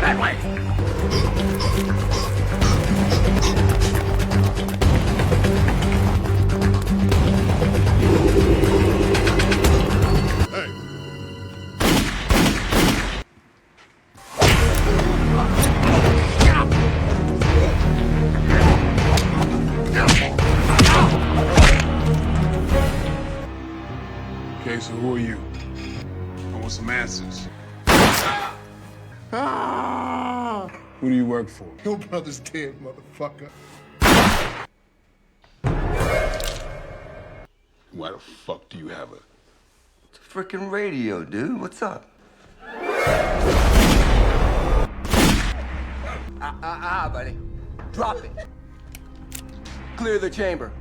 That way! Okay, so who are you? I want some answers. Who do you work for? Your brother's dead, motherfucker. Why the fuck do you have a... It's a freaking radio, dude. What's up? Buddy. Drop it. Clear the chamber.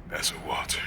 That's a Walter.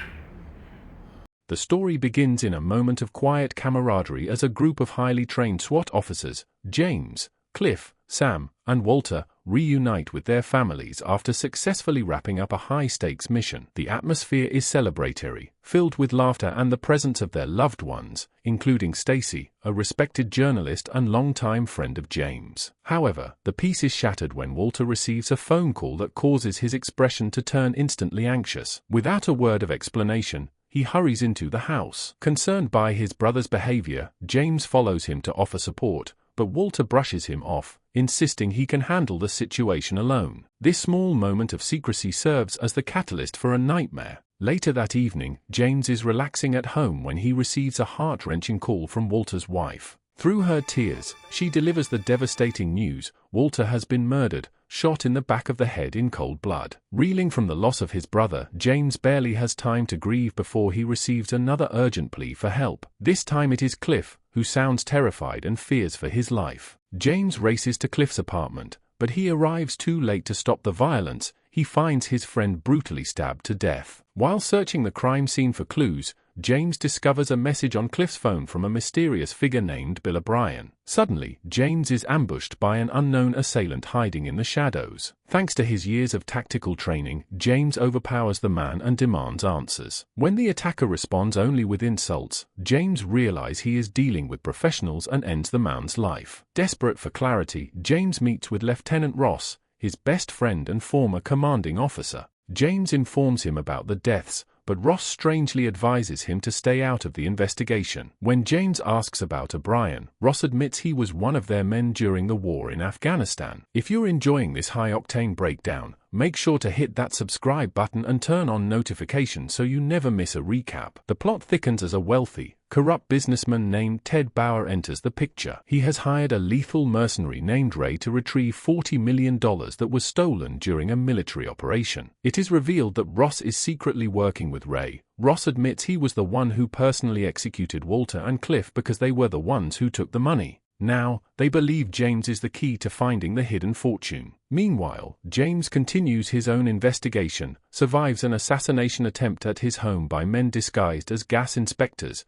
The story begins in a moment of quiet camaraderie as a group of highly trained SWAT officers, James, Cliff, Sam, and Walter, reunite with their families after successfully wrapping up a high-stakes mission. The atmosphere is celebratory, filled with laughter and the presence of their loved ones, including Stacy, a respected journalist and longtime friend of James. However, the peace is shattered when Walter receives a phone call that causes his expression to turn instantly anxious. Without a word of explanation, he hurries into the house. Concerned by his brother's behavior, James follows him to offer support, but Walter brushes him off, insisting he can handle the situation alone. This small moment of secrecy serves as the catalyst for a nightmare. Later that evening, James is relaxing at home when he receives a heart-wrenching call from Walter's wife. Through her tears, she delivers the devastating news: Walter has been murdered, shot in the back of the head in cold blood. Reeling from the loss of his brother, James barely has time to grieve before he receives another urgent plea for help. This time it is Cliff, who sounds terrified and fears for his life. James races to Cliff's apartment, but he arrives too late to stop the violence. He finds his friend brutally stabbed to death. While searching the crime scene for clues, James discovers a message on Cliff's phone from a mysterious figure named Bill O'Brien. Suddenly, James is ambushed by an unknown assailant hiding in the shadows. Thanks to his years of tactical training, James overpowers the man and demands answers. When the attacker responds only with insults, James realizes he is dealing with professionals and ends the man's life. Desperate for clarity, James meets with Lieutenant Ross, his best friend and former commanding officer. James informs him about the deaths, but Ross strangely advises him to stay out of the investigation. When James asks about O'Brien, Ross admits he was one of their men during the war in Afghanistan. If you're enjoying this high-octane breakdown, make sure to hit that subscribe button and turn on notifications so you never miss a recap. The plot thickens as a wealthy, corrupt businessman named Ted Bauer enters the picture. He has hired a lethal mercenary named Ray to retrieve $40 million that was stolen during a military operation. It is revealed that Ross is secretly working with Ray. Ross admits he was the one who personally executed Walter and Cliff because they were the ones who took the money. Now, they believe James is the key to finding the hidden fortune. Meanwhile, James continues his own investigation, survives an assassination attempt at his home by men disguised as gas inspectors.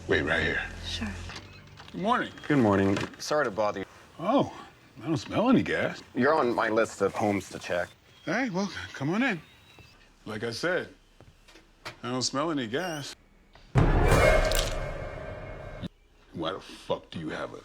Wait right here. Sure. Good morning. Good morning. Sorry to bother you. Oh, I don't smell any gas. You're on my list of homes to check. All right, well, come on in. Like I said, I don't smell any gas. Why the fuck do you have a...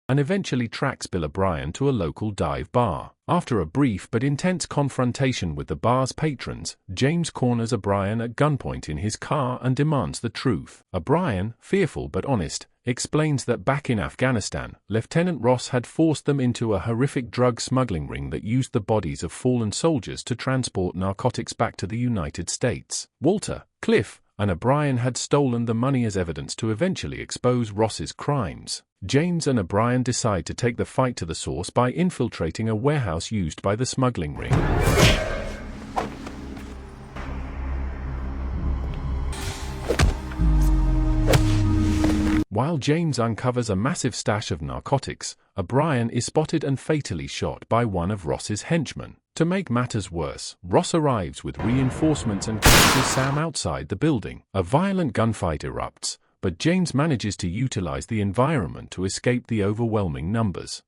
And eventually tracks Bill O'Brien to a local dive bar. After a brief but intense confrontation with the bar's patrons, James corners O'Brien at gunpoint in his car and demands the truth. O'Brien, fearful but honest, explains that back in Afghanistan, Lieutenant Ross had forced them into a horrific drug smuggling ring that used the bodies of fallen soldiers to transport narcotics back to the United States. Walter, Cliff, and O'Brien had stolen the money as evidence to eventually expose Ross's crimes. James and O'Brien decide to take the fight to the source by infiltrating a warehouse used by the smuggling ring. While James uncovers a massive stash of narcotics, O'Brien is spotted and fatally shot by one of Ross's henchmen. To make matters worse, Ross arrives with reinforcements and catches Sam outside the building. A violent gunfight erupts, but James manages to utilize the environment to escape the overwhelming numbers.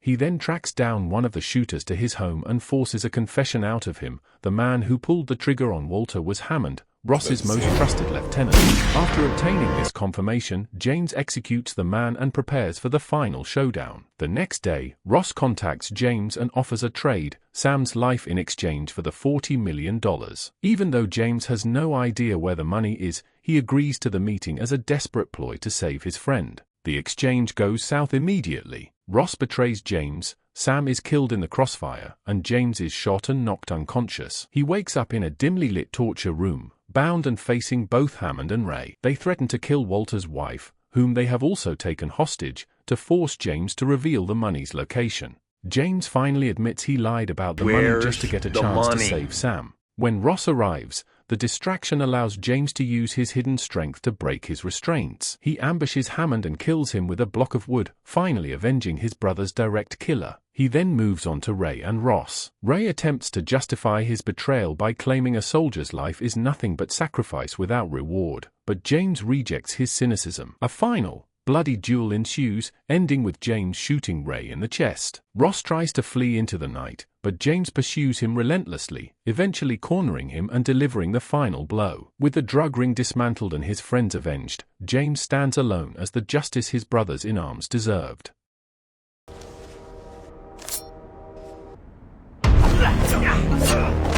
He then tracks down one of the shooters to his home and forces a confession out of him. The man who pulled the trigger on Walter was Hammond, Ross's most trusted lieutenant. After obtaining this confirmation, James executes the man and prepares for the final showdown. The next day, Ross contacts James and offers a trade, Sam's life in exchange for the $40 million. Even though James has no idea where the money is, he agrees to the meeting as a desperate ploy to save his friend. The exchange goes south immediately. Ross betrays James, Sam is killed in the crossfire, and James is shot and knocked unconscious. He wakes up in a dimly lit torture room, bound and facing both Hammond and Ray. They threaten to kill Walter's wife, whom they have also taken hostage, to force James to reveal the money's location. James finally admits he lied about the money just to get a chance to save Sam. When Ross arrives, the distraction allows James to use his hidden strength to break his restraints. He ambushes Hammond and kills him with a block of wood, finally avenging his brother's direct killer. He then moves on to Ray and Ross. Ray attempts to justify his betrayal by claiming a soldier's life is nothing but sacrifice without reward, but James rejects his cynicism. A final, bloody duel ensues, ending with James shooting Ray in the chest. Ross tries to flee into the night, but James pursues him relentlessly, eventually cornering him and delivering the final blow. With the drug ring dismantled and his friends avenged, James stands alone as the justice his brothers in arms deserved. Yeah.